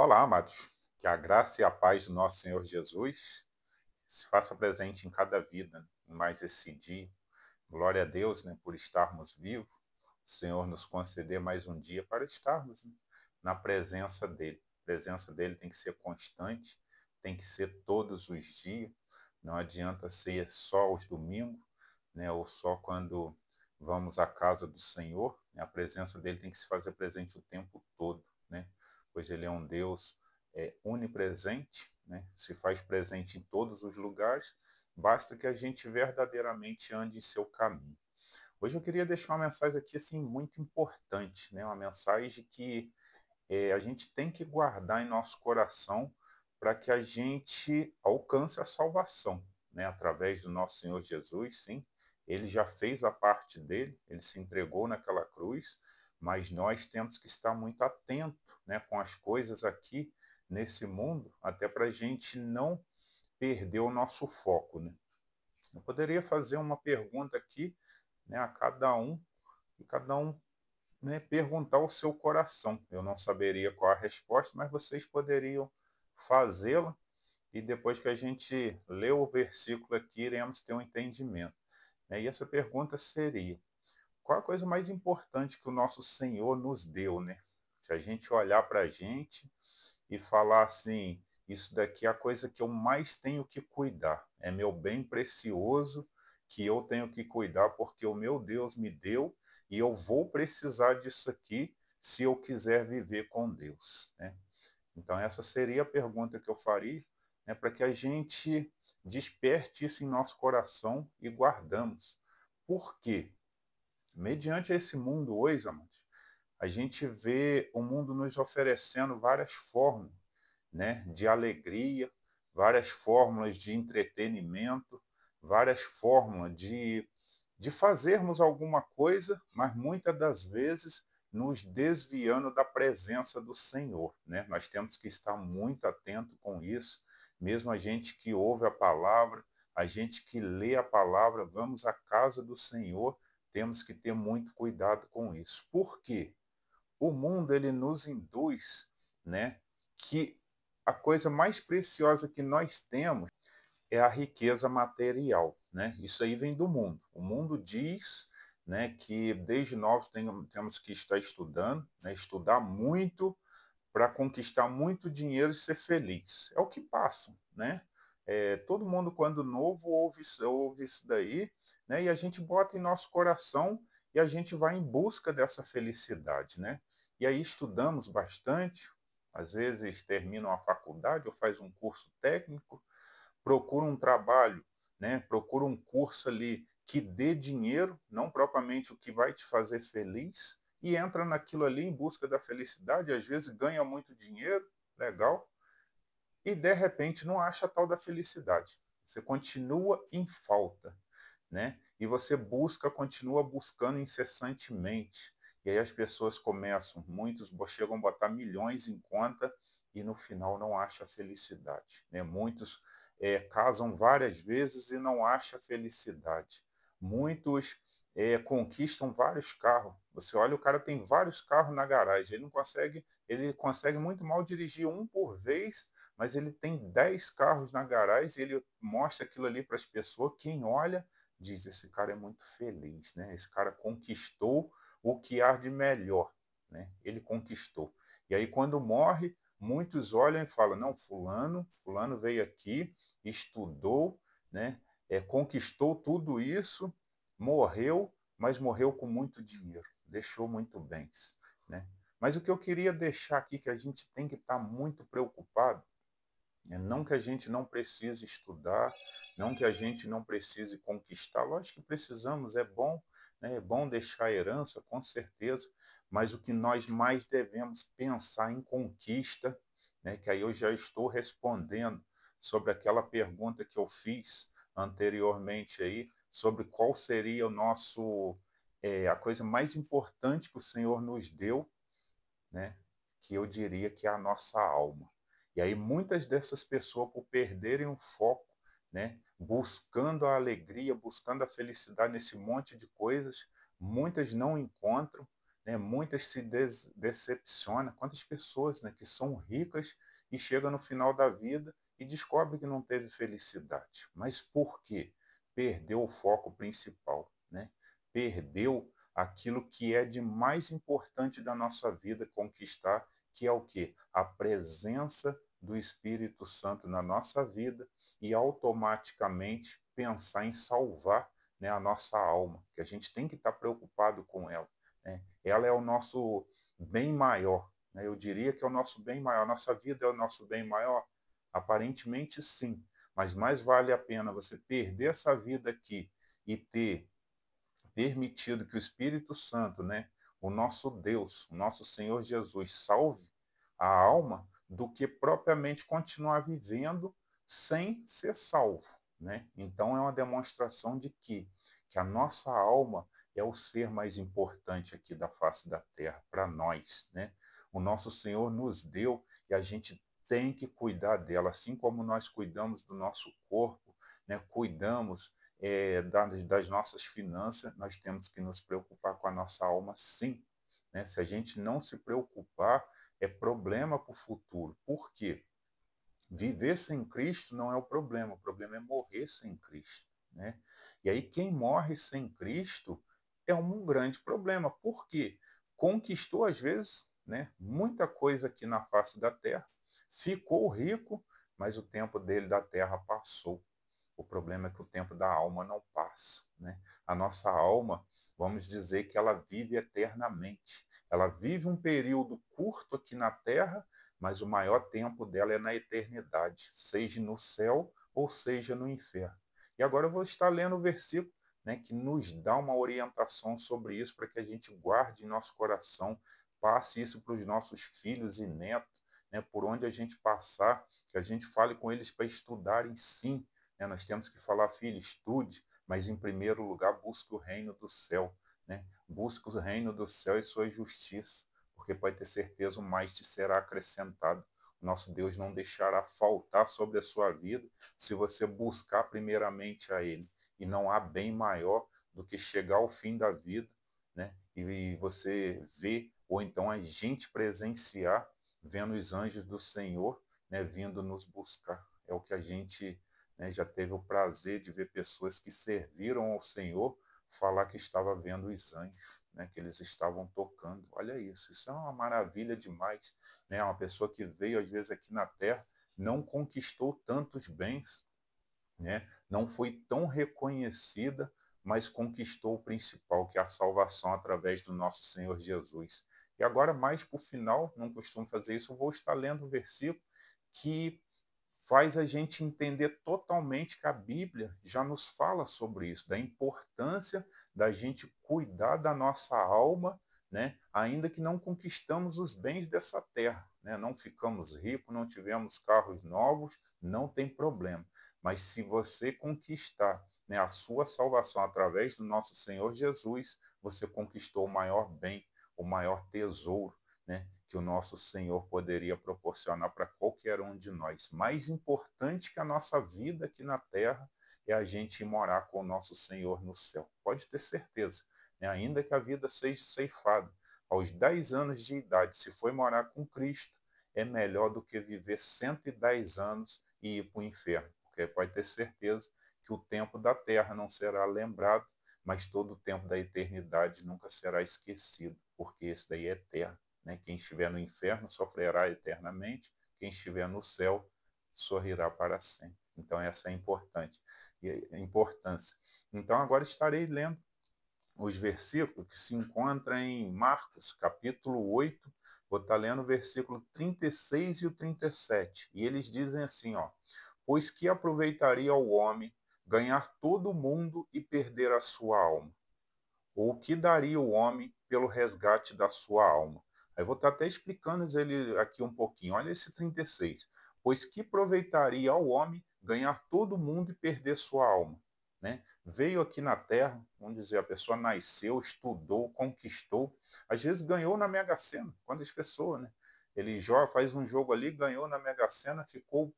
Olá, amados. Que a graça e a paz do nosso Senhor Jesus se faça presente em cada vida, em mais esse dia. Glória a Deus, né, por estarmos vivos. O Senhor nos conceder mais um dia para estarmos, né, na presença dEle. A presença dEle tem que ser constante, tem que ser todos os dias. Não adianta ser só os domingos, né, ou só quando vamos à casa do Senhor. A presença dEle tem que se fazer presente o tempo todo, né? Pois Ele é um Deus onipresente, né? Se faz presente em todos os lugares, basta que a gente verdadeiramente ande em seu caminho. Hoje eu queria deixar uma mensagem aqui assim muito importante, né? Uma mensagem que a gente tem que guardar em nosso coração para que a gente alcance a salvação, né? Através do nosso Senhor Jesus, sim. Ele já fez a parte dele, ele se entregou naquela cruz, mas nós temos que estar muito atento, né, com as coisas aqui nesse mundo, até para a gente não perder o nosso foco, né? Eu poderia fazer uma pergunta aqui, né, a cada um, e cada um, né, perguntar ao seu coração. Eu não saberia qual a resposta, mas vocês poderiam fazê-la e depois que a gente lê o versículo aqui, iremos ter um entendimento, né? E essa pergunta seria: qual a coisa mais importante que o nosso Senhor nos deu, né? Se a gente olhar para a gente e falar assim, isso daqui é a coisa que eu mais tenho que cuidar, é meu bem precioso que eu tenho que cuidar porque o meu Deus me deu e eu vou precisar disso aqui se eu quiser viver com Deus, né? Então essa seria a pergunta que eu faria, né, para que a gente desperte isso em nosso coração e guardamos. Por quê? Mediante esse mundo hoje, amados, a gente vê o mundo nos oferecendo várias formas, né, de alegria, várias fórmulas de entretenimento, várias formas de fazermos alguma coisa, mas muitas das vezes nos desviando da presença do Senhor, né? Nós temos que estar muito atento com isso, mesmo a gente que ouve a palavra, a gente que lê a palavra, vamos à casa do Senhor, temos que ter muito cuidado com isso. Por quê? O mundo ele nos induz, né, que a coisa mais preciosa que nós temos é a riqueza material, né? Isso aí vem do mundo. O mundo diz, né, que desde novos temos que estar estudando, né, estudar muito para conquistar muito dinheiro e ser feliz. É o que passa, né? Todo mundo, quando novo, ouve isso daí, né? E a gente bota em nosso coração e a gente vai em busca dessa felicidade, né? E aí estudamos bastante, às vezes termina uma faculdade ou faz um curso técnico, procura um trabalho, né? Procura um curso ali que dê dinheiro, não propriamente o que vai te fazer feliz, e entra naquilo ali em busca da felicidade, às vezes ganha muito dinheiro, legal, e de repente não acha a tal da felicidade. Você continua em falta, né? E você busca, continua buscando incessantemente. E aí as pessoas começam, muitos chegam a botar milhões em conta e no final não acha felicidade, né? Muitos casam várias vezes e não acha felicidade. Muitos conquistam vários carros. Você olha, o cara tem vários carros na garagem, ele consegue muito mal dirigir um por vez, mas ele tem 10 carros na garagem e ele mostra aquilo ali para as pessoas. Quem olha diz: esse cara é muito feliz, né? Esse cara conquistou o que há de melhor, né? Ele conquistou. E aí quando morre, muitos olham e falam: não, fulano veio aqui, estudou, né? Conquistou tudo isso, morreu, mas morreu com muito dinheiro, deixou muito bens, né? Mas o que eu queria deixar aqui, que a gente tem que estar muito preocupado, não que a gente não precise estudar, não que a gente não precise conquistar, lógico que precisamos, é bom, né? É bom deixar herança, com certeza, mas o que nós mais devemos pensar em conquista, né? Que aí eu já estou respondendo sobre aquela pergunta que eu fiz anteriormente aí, sobre qual seria o nosso, a coisa mais importante que o Senhor nos deu, né? Que eu diria que é a nossa alma. E aí muitas dessas pessoas, por perderem o foco, né, buscando a alegria, buscando a felicidade nesse monte de coisas, muitas não encontram, né? Muitas se decepcionam. Quantas pessoas, né, que são ricas e chegam no final da vida e descobrem que não teve felicidade. Mas por quê? Perdeu o foco principal, né? Perdeu aquilo que é de mais importante da nossa vida conquistar, que é o quê? A presença do Espírito Santo na nossa vida e automaticamente pensar em salvar, né, a nossa alma, que a gente tem que estar preocupado com ela, né? Ela é o nosso bem maior, né? Eu diria que é o nosso bem maior. Nossa vida é o nosso bem maior? Aparentemente sim, mas mais vale a pena você perder essa vida aqui e ter permitido que o Espírito Santo, né, o nosso Deus, o nosso Senhor Jesus, salve a alma, do que propriamente continuar vivendo sem ser salvo, né? Então é uma demonstração de que a nossa alma é o ser mais importante aqui da face da terra para nós, né? O nosso Senhor nos deu e a gente tem que cuidar dela, assim como nós cuidamos do nosso corpo, né? Cuidamos das nossas finanças, nós temos que nos preocupar com a nossa alma, sim, né? Se a gente não se preocupar, é problema para o futuro. Por quê? Viver sem Cristo não é o problema é morrer sem Cristo, né? E aí quem morre sem Cristo é um grande problema. Por quê? Conquistou, às vezes, né, muita coisa aqui na face da terra, ficou rico, mas o tempo dele da terra passou. O problema é que o tempo da alma não passa, né? A nossa alma, vamos dizer que ela vive eternamente. Ela vive um período curto aqui na Terra, mas o maior tempo dela é na eternidade, seja no céu ou seja no inferno. E agora eu vou estar lendo o versículo, né, que nos dá uma orientação sobre isso, para que a gente guarde em nosso coração, passe isso para os nossos filhos e netos, né, por onde a gente passar, que a gente fale com eles para estudarem sim, né? Nós temos que falar, filho, estude, mas em primeiro lugar busque o reino do céu, né? Busque o reino do céu e sua justiça, porque pode ter certeza o mais te será acrescentado. O nosso Deus não deixará faltar sobre a sua vida se você buscar primeiramente a Ele. E não há bem maior do que chegar ao fim da vida, né? E você ver, ou então a gente presenciar, vendo os anjos do Senhor, né, vindo nos buscar. É o que a gente, né, já teve o prazer de ver pessoas que serviram ao Senhor falar que estava vendo os anjos, né, que eles estavam tocando. Olha isso é uma maravilha demais, né? Uma pessoa que veio às vezes aqui na Terra, não conquistou tantos bens, né? Não foi tão reconhecida, mas conquistou o principal, que é a salvação através do nosso Senhor Jesus. E agora, mais para o final, não costumo fazer isso, eu vou estar lendo o versículo que faz a gente entender totalmente que a Bíblia já nos fala sobre isso, da importância da gente cuidar da nossa alma, né? Ainda que não conquistamos os bens dessa terra, né? Não ficamos ricos, não tivemos carros novos, não tem problema. Mas se você conquistar, né, a sua salvação através do nosso Senhor Jesus, você conquistou o maior bem, o maior tesouro, né, que o nosso Senhor poderia proporcionar para qualquer um de nós. Mais importante que a nossa vida aqui na terra é a gente ir morar com o nosso Senhor no céu. Pode ter certeza, né? Ainda que a vida seja ceifada, aos 10 anos de idade, se for morar com Cristo, é melhor do que viver 110 anos e ir para o inferno, porque pode ter certeza que o tempo da terra não será lembrado, mas todo o tempo da eternidade nunca será esquecido, porque esse daí é eterno, né? Quem estiver no inferno sofrerá eternamente, quem estiver no céu sorrirá para sempre. Então essa é importante, a importância. Então agora estarei lendo os versículos que se encontram em Marcos, capítulo 8, vou estar lendo o versículo 36 e o 37. E eles dizem assim, ó: pois que aproveitaria o homem ganhar todo o mundo e perder a sua alma? Ou o que daria o homem pelo resgate da sua alma? Aí vou estar até explicando ele aqui um pouquinho. Olha esse 36. Pois que aproveitaria ao homem ganhar todo mundo e perder sua alma? Né? Veio aqui na Terra, vamos dizer, a pessoa nasceu, estudou, conquistou, às vezes ganhou na Mega Sena. Quantas pessoas, né? Ele joga, faz um jogo ali, ganhou na Mega Sena, ficou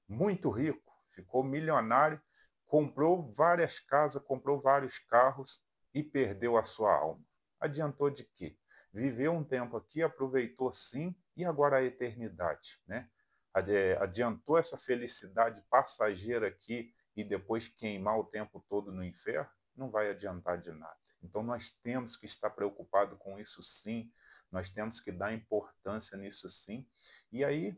muito rico, ficou milionário, comprou várias casas, comprou vários carros e perdeu a sua alma. Adiantou de quê? Viveu um tempo aqui, aproveitou sim, e agora a eternidade, né? Adiantou essa felicidade passageira aqui e depois queimar o tempo todo no inferno? Não vai adiantar de nada. Então nós temos que estar preocupados com isso sim, nós temos que dar importância nisso sim. E aí,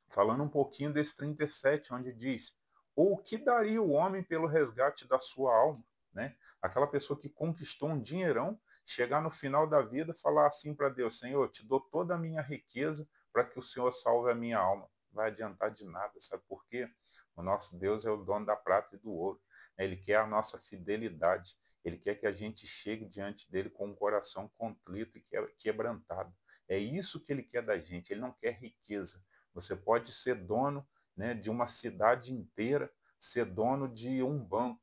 falando um pouquinho desse 37, onde diz: ou o que daria o homem pelo resgate da sua alma? Né? Aquela pessoa que conquistou um dinheirão, chegar no final da vida e falar assim para Deus: Senhor, te dou toda a minha riqueza para que o Senhor salve a minha alma. Não vai adiantar de nada, sabe por quê? O nosso Deus é o dono da prata e do ouro. Ele quer a nossa fidelidade. Ele quer que a gente chegue diante dele com um coração contrito e quebrantado. É isso que ele quer da gente. Ele não quer riqueza. Você pode ser dono, né, de uma cidade inteira, ser dono de um banco.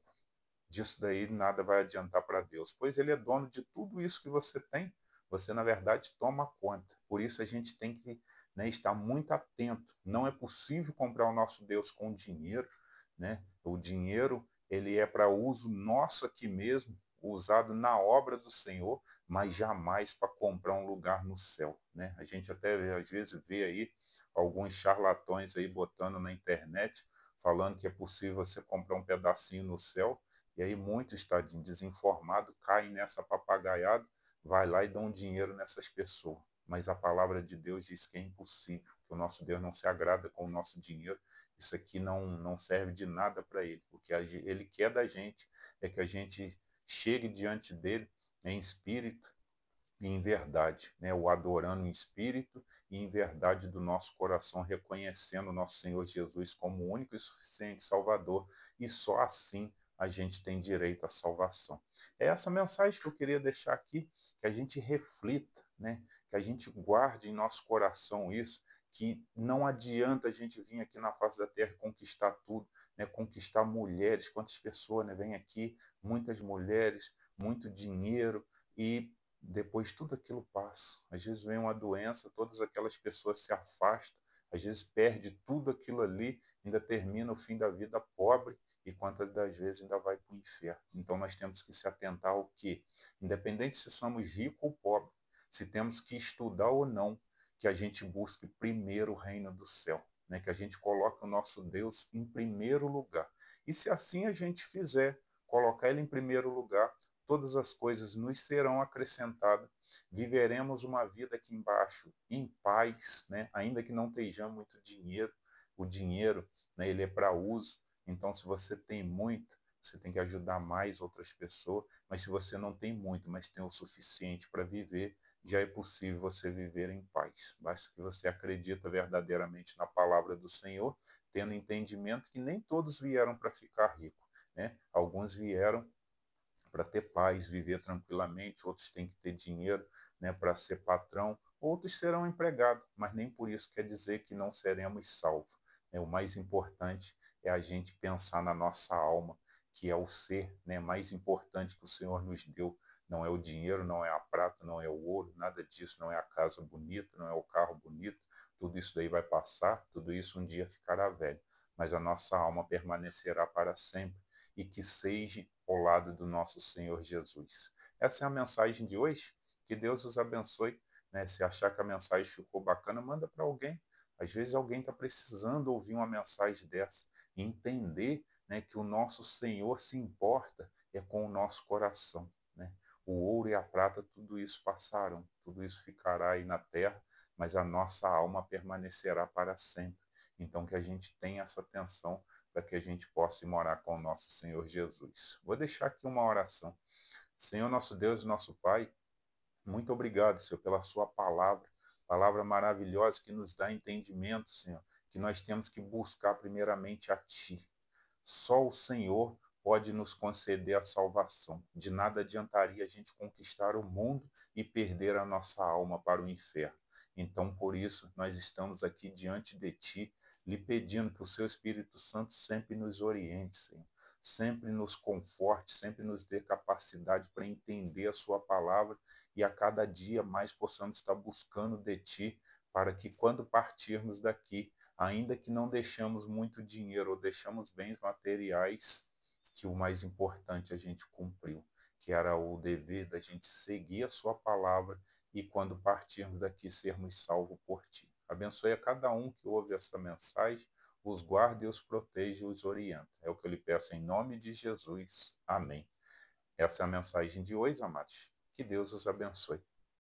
Disso daí nada vai adiantar para Deus, pois ele é dono de tudo isso que você tem. Você, na verdade, toma conta. Por isso a gente tem que, né, estar muito atento. Não é possível comprar o nosso Deus com dinheiro. Né? O dinheiro ele é para uso nosso aqui mesmo, usado na obra do Senhor, mas jamais para comprar um lugar no céu. Né? A gente até às vezes vê aí alguns charlatões aí botando na internet, falando que é possível você comprar um pedacinho no céu, e aí muitos, tadinho, desinformado, caem nessa papagaiada, vai lá e dão dinheiro nessas pessoas. Mas a palavra de Deus diz que é impossível, que o nosso Deus não se agrada com o nosso dinheiro. Isso aqui não serve de nada para ele. O que ele quer da gente é que a gente chegue diante dele em espírito e em verdade, né? O adorando em espírito e em verdade do nosso coração, reconhecendo o nosso Senhor Jesus como o único e suficiente Salvador, e só assim a gente tem direito à salvação. É essa mensagem que eu queria deixar aqui, que a gente reflita, né? Que a gente guarde em nosso coração isso, que não adianta a gente vir aqui na face da terra e conquistar tudo, né? Conquistar mulheres, quantas pessoas, né, vêm aqui, muitas mulheres, muito dinheiro, e depois tudo aquilo passa. Às vezes vem uma doença, todas aquelas pessoas se afastam, às vezes perde tudo aquilo ali, ainda termina o fim da vida pobre e quantas das vezes ainda vai para o inferno. Então nós temos que se atentar ao que, independente se somos ricos ou pobres, se temos que estudar ou não, que a gente busque primeiro o reino do céu, né? Que a gente coloque o nosso Deus em primeiro lugar. E se assim a gente fizer, colocar ele em primeiro lugar, todas as coisas nos serão acrescentadas, viveremos uma vida aqui embaixo em paz, né? Ainda que não estejamos muito dinheiro, o dinheiro, né, ele é para uso, então se você tem muito, você tem que ajudar mais outras pessoas, mas se você não tem muito, mas tem o suficiente para viver, já é possível você viver em paz. Basta que você acredita verdadeiramente na palavra do Senhor, tendo entendimento que nem todos vieram para ficar ricos, né? Alguns vieram para ter paz, viver tranquilamente, outros têm que ter dinheiro, né, para ser patrão, outros serão empregados, mas nem por isso quer dizer que não seremos salvos. O mais importante é a gente pensar na nossa alma, que é o ser, né, mais importante que o Senhor nos deu. Não é o dinheiro, não é a prata, não é o ouro, nada disso, não é a casa bonita, não é o carro bonito, tudo isso daí vai passar, tudo isso um dia ficará velho, mas a nossa alma permanecerá para sempre, e que seja ao lado do nosso Senhor Jesus. Essa é a mensagem de hoje. Que Deus os abençoe. Né? Se achar que a mensagem ficou bacana, manda para alguém. Às vezes alguém está precisando ouvir uma mensagem dessa e entender, né, que o nosso Senhor se importa é com o nosso coração. Né? O ouro e a prata, tudo isso passarão, tudo isso ficará aí na terra, mas a nossa alma permanecerá para sempre. Então que a gente tenha essa atenção para que a gente possa ir morar com o nosso Senhor Jesus. Vou deixar aqui uma oração. Senhor nosso Deus e nosso Pai, muito obrigado, Senhor, pela sua palavra, palavra maravilhosa que nos dá entendimento, Senhor, que nós temos que buscar primeiramente a Ti. Só o Senhor pode nos conceder a salvação. De nada adiantaria a gente conquistar o mundo e perder a nossa alma para o inferno. Então, por isso, nós estamos aqui diante de Ti, lhe pedindo que o Seu Espírito Santo sempre nos oriente, Senhor. Sempre nos conforte, sempre nos dê capacidade para entender a Sua palavra e a cada dia mais possamos estar buscando de Ti, para que quando partirmos daqui, ainda que não deixamos muito dinheiro ou deixamos bens materiais, que o mais importante a gente cumpriu, que era o dever da gente seguir a sua palavra e quando partirmos daqui sermos salvos por ti. Abençoe a cada um que ouve essa mensagem, os guarde, os proteja e os orienta. É o que eu lhe peço em nome de Jesus. Amém. Essa é a mensagem de hoje, amados. Que Deus os abençoe.